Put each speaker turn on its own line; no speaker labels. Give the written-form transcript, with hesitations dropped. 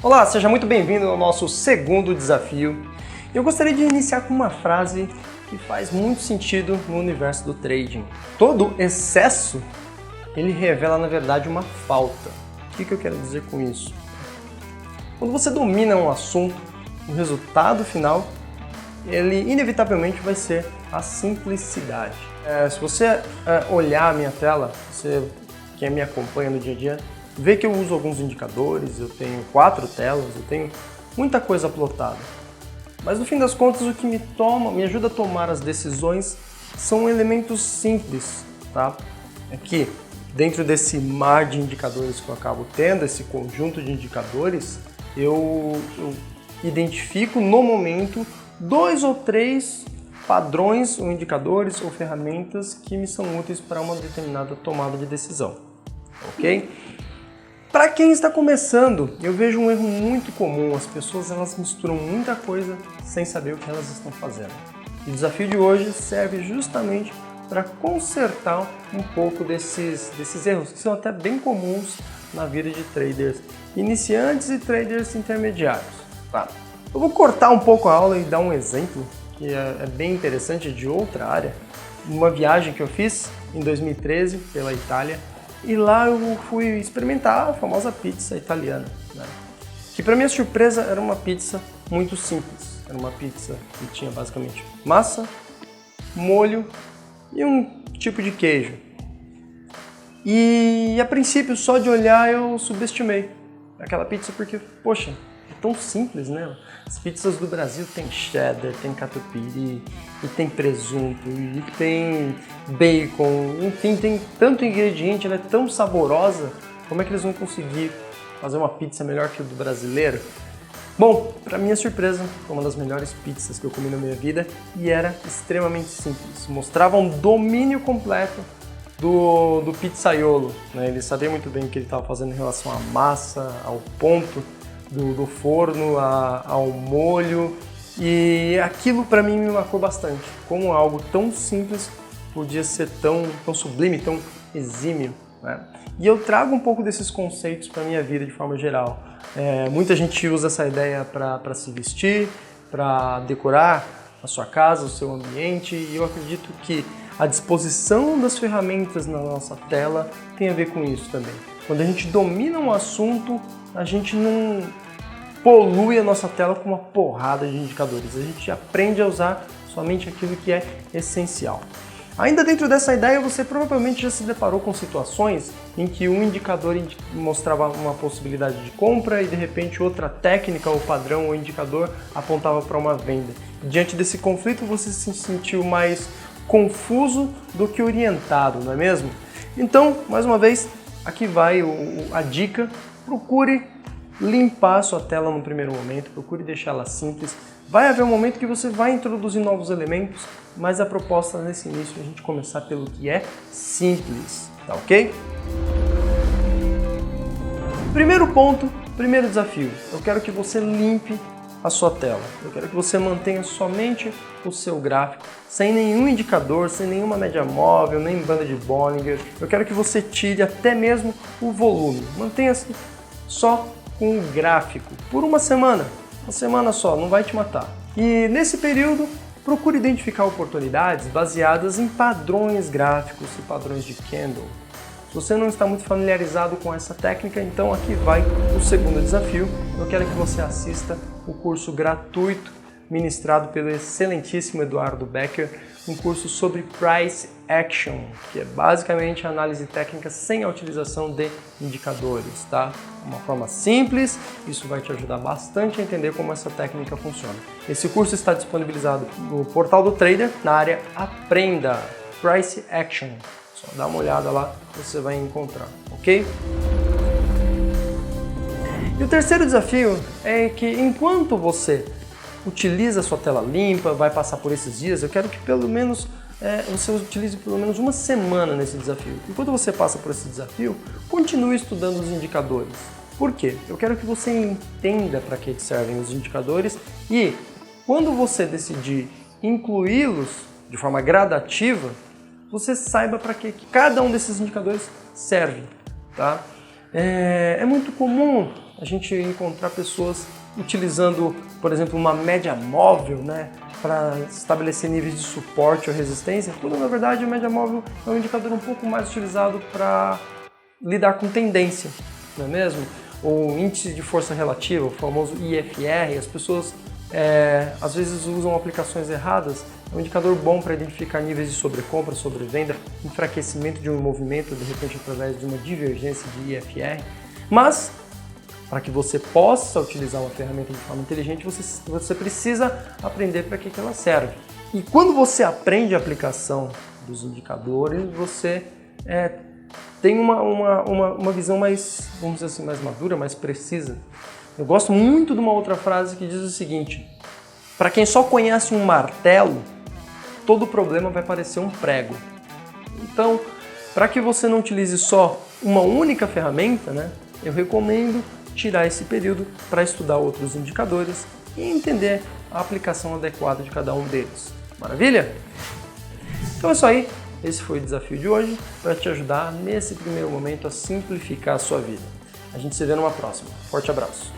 Olá, seja muito bem-vindo ao nosso segundo desafio. Eu gostaria de iniciar com uma frase que faz muito sentido no universo do trading. Todo excesso, ele revela, na verdade, uma falta. O que eu quero dizer com isso? Quando você domina um assunto, o resultado final, ele inevitavelmente vai ser a simplicidade. Se você olhar a minha tela, você que me acompanha no dia a dia, vê que eu uso alguns indicadores, eu tenho 4 telas, eu tenho muita coisa plotada. Mas no fim das contas, o que me ajuda a tomar as decisões são elementos simples, tá? Aqui, dentro desse mar de indicadores que eu acabo tendo, esse conjunto de indicadores, eu identifico no momento 2 ou 3 padrões ou indicadores ou ferramentas que me são úteis para uma determinada tomada de decisão, ok? Para quem está começando, eu vejo um erro muito comum. As pessoas elas misturam muita coisa sem saber o que elas estão fazendo. E o desafio de hoje serve justamente para consertar um pouco desses erros que são até bem comuns na vida de traders iniciantes e traders intermediários. Tá? Eu vou cortar um pouco a aula e dar um exemplo que é bem interessante de outra área. Uma viagem que eu fiz em 2013 pela Itália. E lá eu fui experimentar a famosa pizza italiana, né? Que para minha surpresa era uma pizza muito simples. Era uma pizza que tinha basicamente massa, molho e um tipo de queijo. E a princípio, só de olhar, eu subestimei aquela pizza porque, poxa, é tão simples, né? As pizzas do Brasil tem cheddar, tem catupiry, e tem presunto, e tem bacon, enfim, tem tanto ingrediente, ela é tão saborosa, como é que eles vão conseguir fazer uma pizza melhor que o do brasileiro? Bom, para minha surpresa, foi uma das melhores pizzas que eu comi na minha vida e era extremamente simples, mostrava um domínio completo do pizzaiolo, né? Ele sabia muito bem o que ele estava fazendo em relação à massa, ao ponto do forno, ao molho, e aquilo para mim me marcou bastante, como algo tão simples podia ser tão sublime, tão exímio, né? E eu trago um pouco desses conceitos para a minha vida de forma geral. Muita gente usa essa ideia para se vestir, para decorar a sua casa, o seu ambiente, e eu acredito que a disposição das ferramentas na nossa tela tem a ver com isso também. Quando a gente domina um assunto, a gente não polui a nossa tela com uma porrada de indicadores. A gente aprende a usar somente aquilo que é essencial. Ainda dentro dessa ideia, você provavelmente já se deparou com situações em que um indicador mostrava uma possibilidade de compra e de repente outra técnica ou padrão ou indicador apontava para uma venda. Diante desse conflito, você se sentiu mais confuso do que orientado, não é mesmo? Então, mais uma vez, aqui vai a dica: procure limpar a sua tela no primeiro momento, procure deixá-la simples. Vai haver um momento que você vai introduzir novos elementos, mas a proposta nesse início é a gente começar pelo que é simples, tá ok? Primeiro ponto, primeiro desafio, eu quero que você limpe a sua tela. Eu quero que você mantenha somente o seu gráfico, sem nenhum indicador, sem nenhuma média móvel, nem banda de Bollinger. Eu quero que você tire até mesmo o volume. Mantenha-se só com o gráfico por uma semana só, não vai te matar. E nesse período, procure identificar oportunidades baseadas em padrões gráficos e padrões de candle. Se você não está muito familiarizado com essa técnica, então aqui vai o segundo desafio. Eu quero que você assista o curso gratuito ministrado pelo excelentíssimo Eduardo Becker, um curso sobre Price Action, que é basicamente a análise técnica sem a utilização de indicadores, tá? Uma forma simples, isso vai te ajudar bastante a entender como essa técnica funciona. Esse curso está disponibilizado no portal do Trader, na área Aprenda Price Action. Só dá uma olhada lá, você vai encontrar, ok? E o terceiro desafio é que enquanto você utiliza a sua tela limpa, vai passar por esses dias, eu quero que pelo menos você utilize pelo menos uma semana nesse desafio. Enquanto você passa por esse desafio, continue estudando os indicadores. Por quê? Eu quero que você entenda para que servem os indicadores e quando você decidir incluí-los de forma gradativa, você saiba para que cada um desses indicadores serve, tá? É muito comum a gente encontrar pessoas utilizando, por exemplo, uma média móvel, né, para estabelecer níveis de suporte ou resistência, quando na verdade a média móvel é um indicador um pouco mais utilizado para lidar com tendência, não é mesmo? O índice de força relativa, o famoso IFR, as pessoas às vezes usam aplicações erradas. É um indicador bom para identificar níveis de sobrecompra, sobrevenda, enfraquecimento de um movimento, de repente através de uma divergência de IFR. Mas, para que você possa utilizar uma ferramenta de forma inteligente, você precisa aprender para que ela serve. E quando você aprende a aplicação dos indicadores, você tem uma visão mais, vamos dizer assim, mais madura, mais precisa. Eu gosto muito de uma outra frase que diz o seguinte: para quem só conhece um martelo, todo problema vai parecer um prego. Então, para que você não utilize só uma única ferramenta, né, eu recomendo tirar esse período para estudar outros indicadores e entender a aplicação adequada de cada um deles. Maravilha? Então é isso aí. Esse foi o desafio de hoje para te ajudar nesse primeiro momento a simplificar a sua vida. A gente se vê numa próxima. Forte abraço!